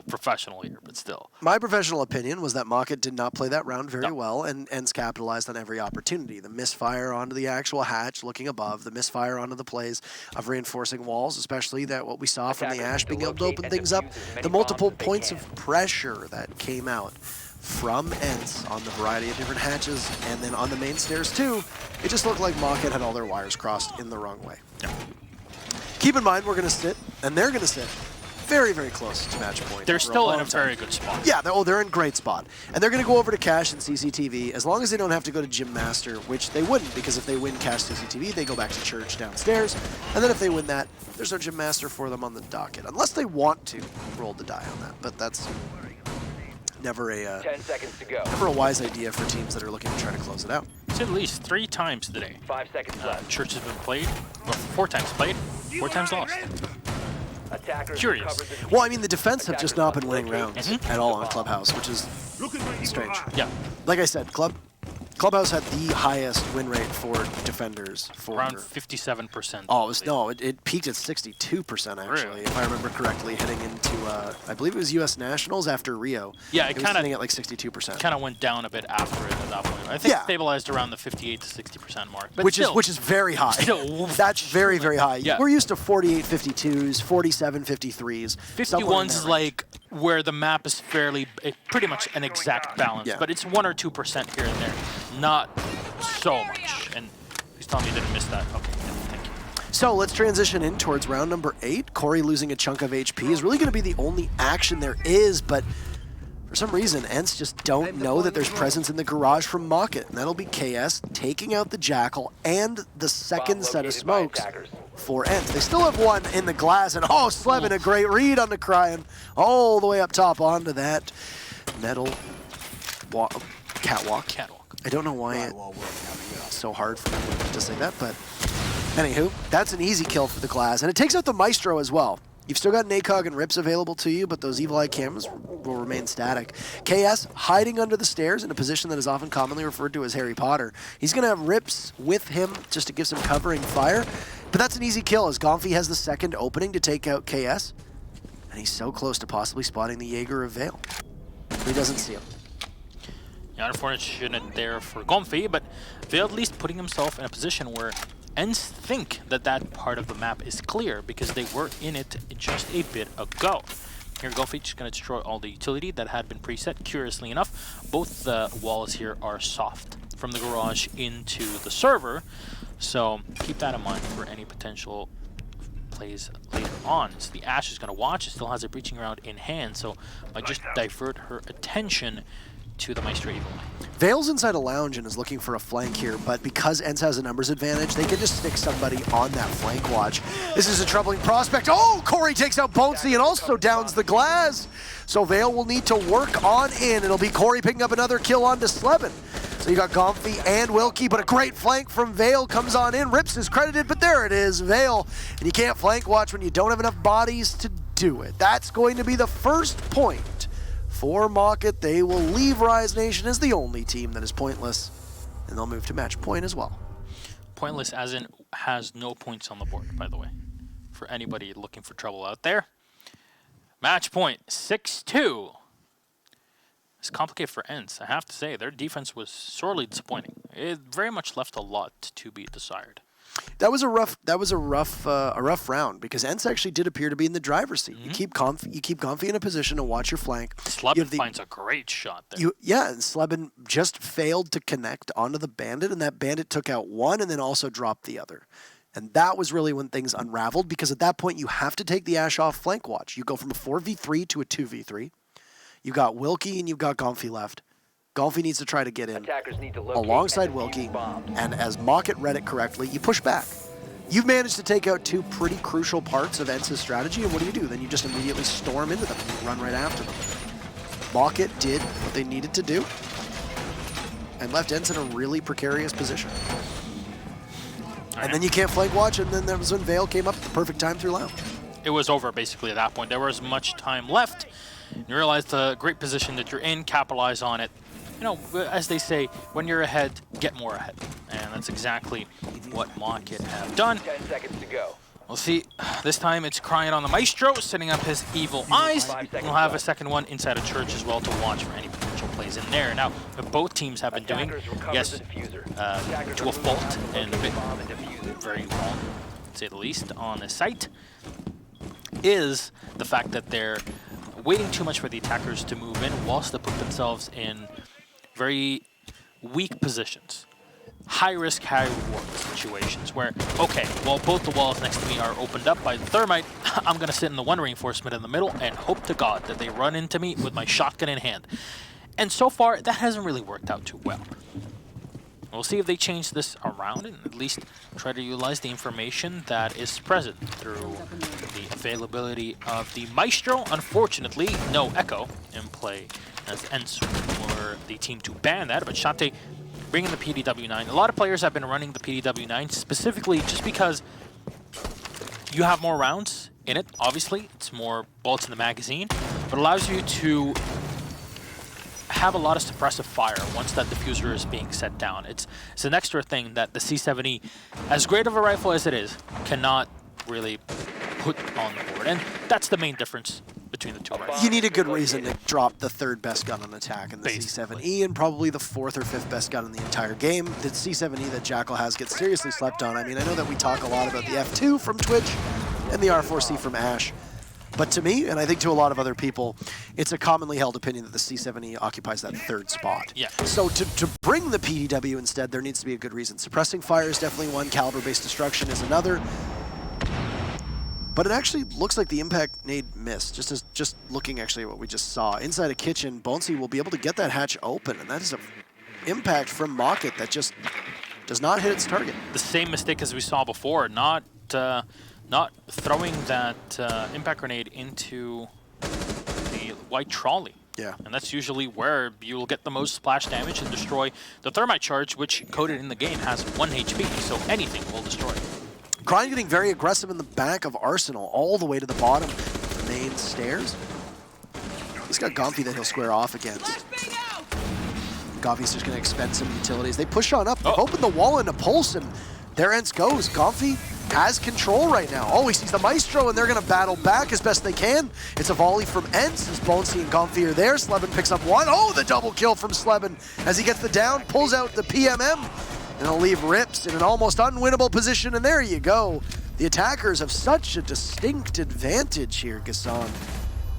professional here, but still. My professional opinion was that Mockit did not play that round very well, and ENCE capitalized on every opportunity. The misfire onto the actual hatch, looking above, the misfire onto the plays of reinforcing walls, especially that what we saw from the Ash being able to open things up, the multiple points of pressure that came out from ENCE on the variety of different hatches, and then on the main stairs too. It just looked like Mockit had all their wires crossed in the wrong way. Yeah. Keep in mind, we're going to sit, and they're going to sit very, very close to match point. They're still in a very good spot. Yeah, they're in great spot. And they're going to go over to Cash and CCTV as long as they don't have to go to Gym Master, which they wouldn't, because if they win Cash CCTV, they go back to Church downstairs. And then if they win that, there's no Gym Master for them on the docket, unless they want to roll the die on that. But that's never a 10 seconds to go. Never a wise idea for teams that are looking to try to close it out. It's at least 3 times today. 5 seconds left. Church has been played, well, 4 times played, 4 times lost. Attackers Curious. Well, I mean, the defense have just not been winning rounds at all on Clubhouse, which is strange. Yeah. Like I said, Clubhouse had the highest win rate for defenders for around 57%. Oh, it peaked at 62% actually, really? if I remember correctly, heading into I believe it was U.S. Nationals after Rio. Yeah, it was sitting at like 62%. Kind of went down a bit after it at that point. I think it stabilized around the 58 to 60% mark, but which is very high. Still, that's very, very high. Yeah. We're used to 48 52s, 47 53s. 51s is like where the map is pretty much an exact balance, but it's 1 or 2% here and there. Not so much. And please tell me you didn't miss that. Okay, thank you. So let's transition in towards round number 8. Corey losing a chunk of HP is really going to be the only action there is, but for some reason, ENCE just don't know that there's presence in the garage from Mockit, and that'll be KS taking out the Jackal and the second set of smokes for ENCE. They still have one in the glass, and Slevin, a great read on the Cryan, all the way up top onto that metal catwalk. I don't know why it's so hard for me to say that, but anywho, that's an easy kill for the glass, and it takes out the Maestro as well. You've still got NACOG and Rips available to you, but those Evil Eye cameras will remain static. KS hiding under the stairs in a position that is often commonly referred to as Harry Potter. He's going to have Rips with him just to give some covering fire, but that's an easy kill as Gonfi has the second opening to take out KS, and he's so close to possibly spotting the Jaeger of Vale. He doesn't see him. Unfortunate there for Gomfi, but Veil at least putting himself in a position where ENCE think that that part of the map is clear because they were in it just a bit ago. Here, Gomfi just going to destroy all the utility that had been preset. Curiously enough, both the walls here are soft from the garage into the server, so keep that in mind for any potential plays later on. So the Ashe is going to watch. It still has a breaching round in hand, so might just divert her attention to the Maestro Evil Eye. Veil's inside a lounge and is looking for a flank here, but because ENCE has a numbers advantage, they can just stick somebody on that flank watch. This is a troubling prospect. Oh, Corey takes out Bonesy and also downs the glass. So Veil will need to work on in. It'll be Corey picking up another kill onto Sleben. So you got Gomfi and Wilkie, but a great flank from Veil comes on in. Rips is credited, but there it is, Veil. And you can't flank watch when you don't have enough bodies to do it. That's going to be the first point for Mockit. They will leave Rise Nation as the only team that is pointless, and they'll move to match point as well. Pointless as in has no points on the board, by the way, for anybody looking for trouble out there. Match point, 6-2. It's complicated for ENCE. I have to say, their defense was sorely disappointing. It very much left a lot to be desired. That was a rough round because ENCE actually did appear to be in the driver's seat. You keep Gomfi in a position to watch your flank. Sleben finds a great shot there. And Sleben just failed to connect onto the bandit, and that bandit took out one and then also dropped the other. And that was really when things unraveled, because at that point you have to take the Ashe off flank watch. You go from a 4v3 to a 2v3. You got Wilkie and you've got Gomfi left. Gomfi needs to try to get in alongside Wilkie, and as Mockit read it correctly, you push back. You've managed to take out two pretty crucial parts of ENCE's strategy, and what do? Then you just immediately storm into them and you run right after them. Mockit did what they needed to do and left ENCE in a really precarious position. And then you can't flank watch, and then that was when Veil came up at the perfect time through lounge. It was over basically at that point. There was much time left. You realize the great position that you're in, capitalize on it. You know, as they say, when you're ahead, get more ahead. And that's exactly what Mockit have done. 10 seconds to go. We'll see. This time it's crying on the Maestro, setting up his evil eyes. We'll have a second one inside a church as well to watch for any potential plays in there. Now, what both teams have been doing, yes, to a fault and a bit very wrong, to say the least, on the site, is the fact that they're waiting too much for the attackers to move in whilst they put themselves in very weak positions. High risk, high reward situations where, okay, well, both the walls next to me are opened up by the thermite. I'm going to sit in the one reinforcement in the middle and hope to God that they run into me with my shotgun in hand. And so far, that hasn't really worked out too well. We'll see if they change this around and at least try to utilize the information that is present through the availability of the Maestro. Unfortunately, no Echo in play as ENCE were the team to ban that, but Shante bringing the PDW-9. A lot of players have been running the PDW-9 specifically just because you have more rounds in it, obviously. It's more bullets in the magazine, but allows you to have a lot of suppressive fire once that diffuser is being set down. It's an extra thing that the C7E, as great of a rifle as it is, cannot really put on the board. And that's the main difference between the two rifles. You need a good reason to drop the third best gun on attack in the C7E and probably the fourth or fifth best gun in the entire game. The C7E that Jackal has gets seriously slept on. I mean, I know that we talk a lot about the F2 from Twitch and the R4C from Ashe. But to me, and I think to a lot of other people, it's a commonly held opinion that the C7E occupies that third spot. Yeah. So to bring the PDW instead, there needs to be a good reason. Suppressing fire is definitely one, caliber-based destruction is another. But it actually looks like the impact nade missed. Just looking actually at what we just saw. Inside a kitchen, Bonesy will be able to get that hatch open, and that is an impact from Mockit that just does not hit its target. The same mistake as we saw before, not throwing that impact grenade into the white trolley. Yeah. And that's usually where you'll get the most splash damage and destroy the thermite charge, which coded in the game has 1 HP, so anything will destroy it. Crying getting very aggressive in the back of Arsenal, all the way to the bottom of the main stairs. He's got Gomfi that he'll square off against. Gomfi's just going to expend some utilities. They push on up. They've opened the wall into Pulse, and there ENCE goes. Gomfi has control right now. Oh, he sees the Maestro, and they're going to battle back as best they can. It's a volley from ENCE as Bonesy and Comfy are there. Sleben picks up one. Oh, the double kill from Sleben as he gets the down, pulls out the PMM, and he'll leave Rips in an almost unwinnable position, and there you go. The attackers have such a distinct advantage here, Gasson,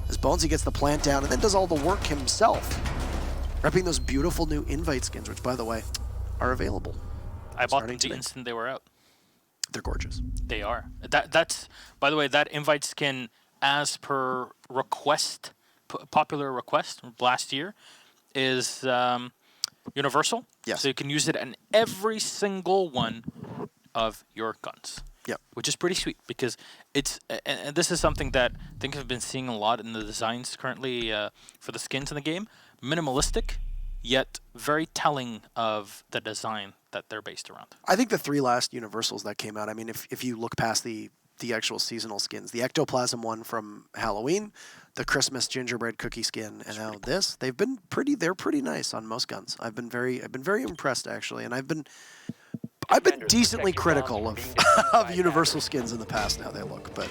as Bonesy gets the plant down and then does all the work himself. Repping those beautiful new invite skins, which, by the way, are available. I bought them the instant they were out. They're gorgeous. They are. That's, by the way, that invite skin, as per request, popular request last year, is universal. Yes. So you can use it in every single one of your guns. Yep. Which is pretty sweet because it's, and this is something that I think I've been seeing a lot in the designs currently for the skins in the game. Minimalistic, yet very telling of the design that they're based around. I think the 3 last universals that came out, I mean, if you look past the actual seasonal skins, the Ectoplasm one from Halloween, the Christmas gingerbread cookie skin, and now this, they're pretty nice on most guns. I've been very impressed actually, and I've been decently critical of universal skins in the past, how they look, but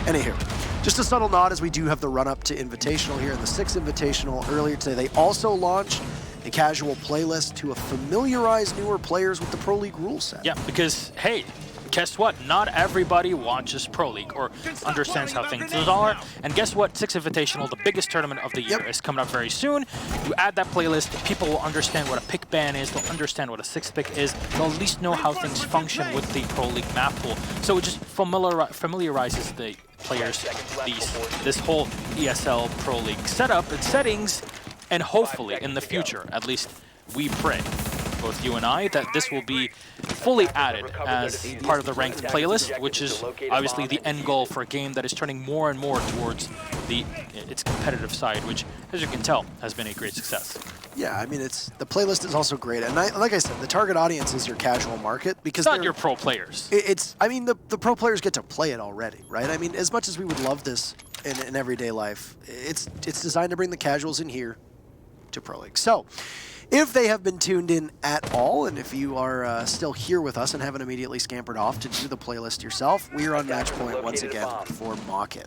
anywho, just a subtle nod as we do have the run-up to Invitational here in the 6th Invitational. Earlier today, they also launched a casual playlist to familiarize newer players with the Pro League rule set. Yeah, because, hey, guess what? Not everybody watches Pro League or understands how things are. And guess what? 6th Invitational, the biggest tournament of the year, is coming up very soon. You add that playlist, people will understand what a pick ban is, they'll understand what a 6th pick is, they'll at least know how things function with the Pro League map pool. So it just familiarizes the players this whole ESL Pro League setup and settings, and hopefully in the future, at least we pray, both you and I, that this will be fully added as part of the ranked playlist, which is obviously the end goal for a game that is turning more and more towards its competitive side, which, as you can tell, has been a great success. Yeah, I mean, the playlist is also great, and like I said, the target audience is your casual market because it's not your pro players. I mean, the pro players get to play it already, right? I mean, as much as we would love this in everyday life, it's designed to bring the casuals in here to Pro League. So, if they have been tuned in at all, and if you are still here with us and haven't immediately scampered off to do the playlist yourself, we are on match point once again for Mockit.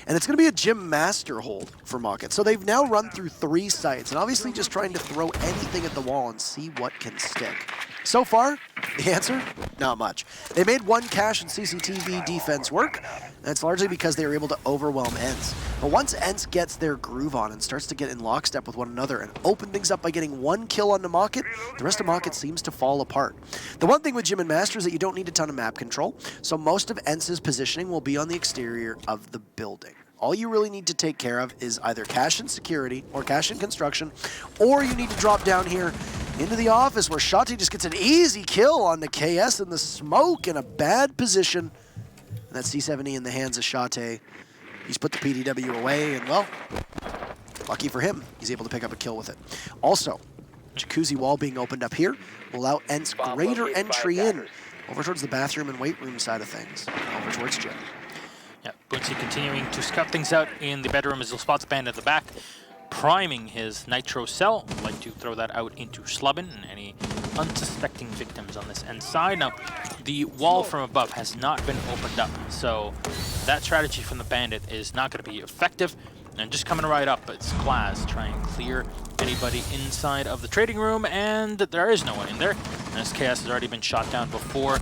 And it's going to be a Gym Master hold for Mockit. So they've now run through 3 sites, and obviously just trying to throw anything at the wall and see what can stick. So far, the answer, not much. They made 1 cache and CCTV defense work, and it's largely because they were able to overwhelm ENCE. But once ENCE gets their groove on and starts to get in lockstep with one another and open things up by getting 1 kill onto Mockit, the rest of Mockit seems to fall apart. The one thing with Gym and Master is that you don't need a ton of map control, so most of ENCE's positioning will be on the exterior of the building. All you really need to take care of is either cache and security or cache and construction, or you need to drop down here into the office where Shate just gets an easy kill on the KS in the smoke in a bad position. And that C7E in the hands of Shate. He's put the PDW away, and well, lucky for him, he's able to pick up a kill with it. Also, jacuzzi wall being opened up here will allow ENCE greater entry in over towards the bathroom and weight room side of things, over towards Gym. Yeah, Boonsy continuing to scout things out in the bedroom as he'll spot the band at the back, priming his nitro cell. I'd like to throw that out into Slubben and any unsuspecting victims on this end side. Now, the wall from above has not been opened up, so that strategy from the bandit is not going to be effective. And just coming right up, it's Glaz trying to clear anybody inside of the trading room, and there is no one in there. And SKS has already been shot down before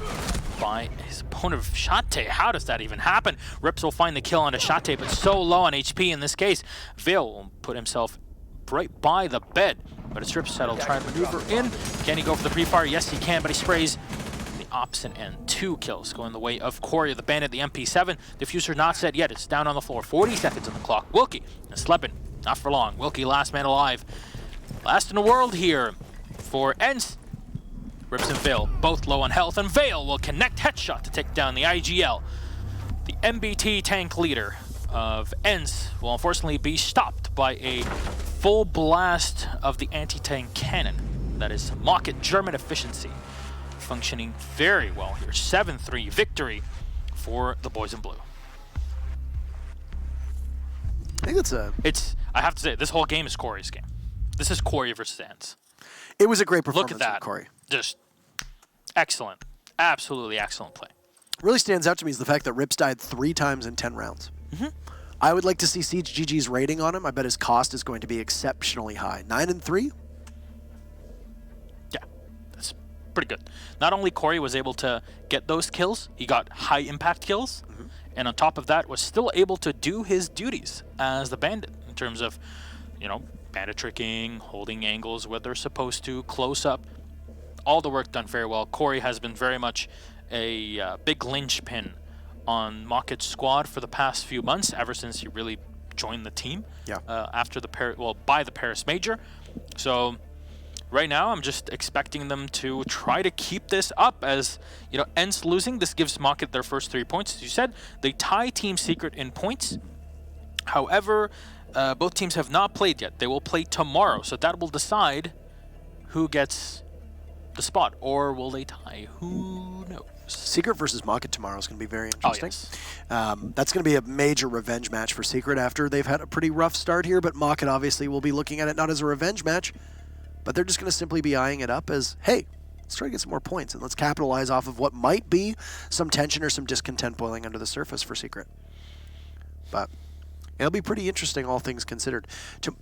by his opponent, Shate. How does that even happen? Rips will find the kill onto Shate, but so low on HP in this case. Vale will put himself right by the bed, but it's Rips that'll try to maneuver in. Can he go for the pre-fire? Yes, he can, but he sprays the opposite end. 2 kills going the way of Corey, the bandit, the MP7. Diffuser not set yet. It's down on the floor. 40 seconds on the clock. Wilkie and Sleben, not for long. Wilkie, last man alive. Last in the world here for ENCE. Rips and Vale, both low on health, and Vale will connect headshot to take down the IGL. The MBT tank leader of ENCE will unfortunately be stopped by a full blast of the anti-tank cannon. That is Mockit German efficiency, functioning very well here. 7-3 victory for the boys in blue. I think I have to say, this whole game is Corey's game. This is Corey versus ENCE. It was a great performance Look at that. from Corey. Just excellent. Absolutely excellent play. really stands out to me is the fact that Rips died 3 times in 10 rounds. I would like to see Siege GG's rating on him. I bet his cost is going to be exceptionally high. 9 and 3? Yeah, that's pretty good. Not only Corey was able to get those kills, he got high impact kills, and on top of that was still able to do his duties as the bandit in terms of, you know, bandit tricking, holding angles where they're supposed to, close up. All the work done very well. Corey has been very much a big linchpin on Mockit's squad for the past few months, ever since he really joined the team. Yeah. After the by the Paris Major. So right now, I'm just expecting them to try to keep this up. As you know, ENCE losing, this gives Mockit their first 3 points. As you said, they tie Team Secret in points. However, both teams have not played yet. They will play tomorrow, so that will decide who gets the spot, or will they tie? Who knows? Secret versus Mockit tomorrow is going to be very interesting. Oh, yes. That's going to be a major revenge match for Secret after they've had a pretty rough start here, but Mockit obviously will be looking at it not as a revenge match, but they're just going to simply be eyeing it up as, hey, let's try to get some more points and let's capitalize off of what might be some tension or some discontent boiling under the surface for Secret. But it'll be pretty interesting, all things considered. All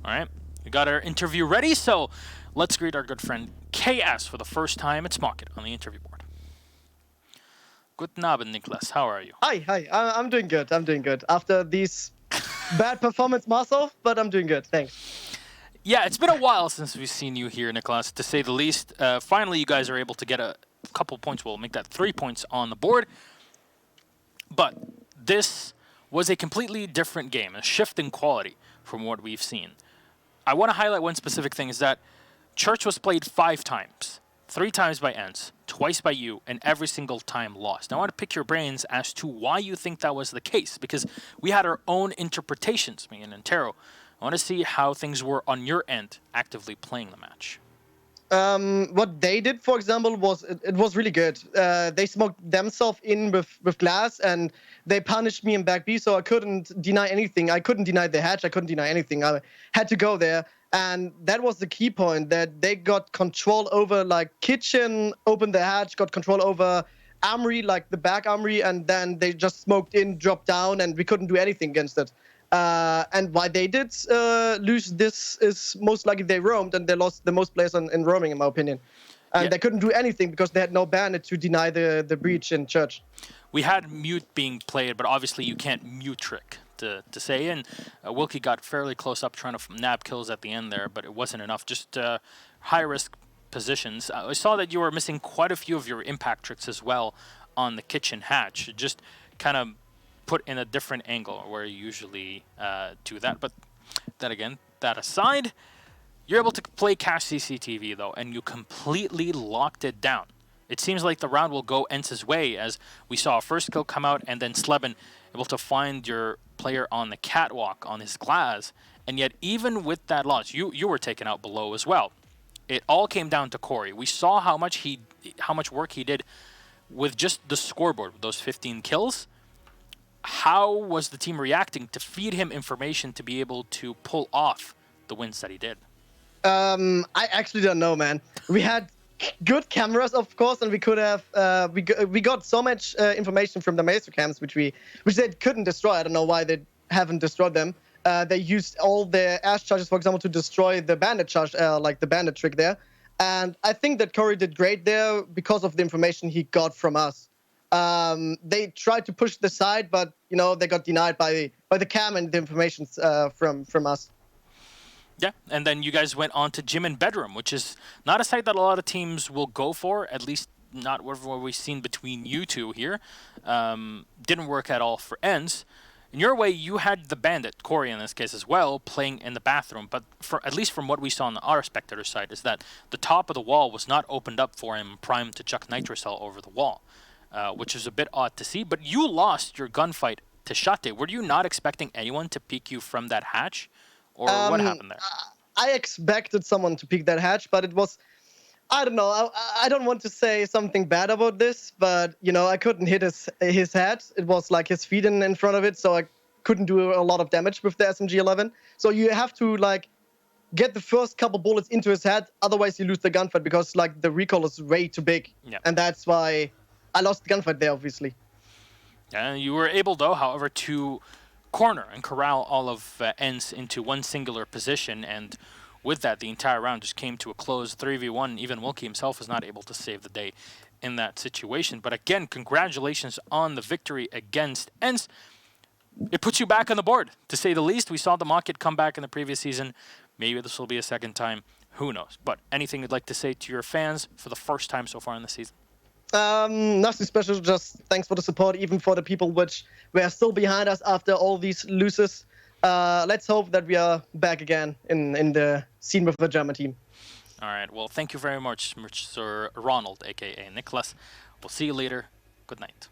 right, we got our interview ready, so let's greet our good friend KS for the first time. It's Mockit on the interview board. Guten Abend, Niklas. How are you? Hi. I'm doing good. I'm doing good. After these bad performance myself, but I'm doing good. Thanks. Yeah, it's been a while since we've seen you here, Niklas, to say the least. Finally, you guys are able to get a couple points. We'll make that 3 points on the board. But this was a completely different game, a shift in quality from what we've seen. I want to highlight one specific thing, is that Church was played 5 times. 3 times by ENCE, twice by you, and every single time lost. Now, I want to pick your brains as to why you think that was the case, because we had our own interpretations, me and Antero. I want to see how things were on your end, actively playing the match. What they did, for example, was it was really good. They smoked themselves in with glass, and they punished me in back B, so I couldn't deny anything. I couldn't deny the hatch. I couldn't deny anything. I had to go there. And that was the key point, that they got control over, like, kitchen, opened the hatch, got control over armory, like the back armory, and then they just smoked in, dropped down, and we couldn't do anything against it. And why they did lose this is most likely they roamed, and they lost the most players in roaming, in my opinion. And they couldn't do anything because they had no bandit to deny the breach in Church. We had mute being played, but obviously you can't mute trick to say, and Wilkie got fairly close up trying to nab kills at the end there, but it wasn't enough. Just high-risk positions. I saw that you were missing quite a few of your impact tricks as well on the kitchen hatch. Just kind of put in a different angle where you usually do that. But then again, that aside, you're able to play cache CCTV, though, and you completely locked it down. It seems like the round will go ENCE's way, as we saw a first kill come out, and then Sleben able to find your player on the catwalk on his glass, and yet even with that loss, you were taken out below as well. It all came down to Corey. We saw how much work he did with just the scoreboard, with those 15 kills. How was the team reacting to feed him information to be able to pull off the wins that he did? I actually don't know, man. We had good cameras, of course, and we could have we got so much information from the Maestro cams, which they couldn't destroy. I don't know why they haven't destroyed them. They used all their ash charges, for example, to destroy the bandit charge, like the bandit trick there. And I think that Corey did great there because of the information he got from us. They tried to push the side, but they got denied by the cam and the information from us. Yeah, and then you guys went on to Gym and Bedroom, which is not a site that a lot of teams will go for, at least not what we've seen between you two here. Didn't work at all for ENCE. In your way, you had the bandit, Corey in this case as well, playing in the bathroom, but at least from what we saw on our spectator side, is that the top of the wall was not opened up for him, primed to chuck nitrocell over the wall, which is a bit odd to see. But you lost your gunfight to Shate. Were you not expecting anyone to peek you from that hatch? Or what happened there? I expected someone to pick that hatch, but it was, I don't know. I don't want to say something bad about this, but I couldn't hit his head. It was like his feet in front of it, so I couldn't do a lot of damage with the SMG-11. So you have to get the first couple bullets into his head, otherwise you lose the gunfight because the recoil is way too big, and that's why I lost the gunfight there, obviously. And you were able, though, however, to corner and corral all of ENCE into one singular position, and with that, the entire round just came to a close, 3v1. Even Wilkie himself was not able to save the day in that situation. But again, congratulations on the victory against ENCE. It puts you back on the board, to say the least. We saw the Mockit come back in the previous season. Maybe this will be a second time. Who knows? But anything you'd like to say to your fans for the first time so far in the season? Nothing special, just thanks for the support, even for the people which were still behind us after all these losses. Let's hope that we are back again in the scene with the German team. All right. Well, thank you very much, Mr. Ronald, a.k.a. Nicholas. We'll see you later. Good night.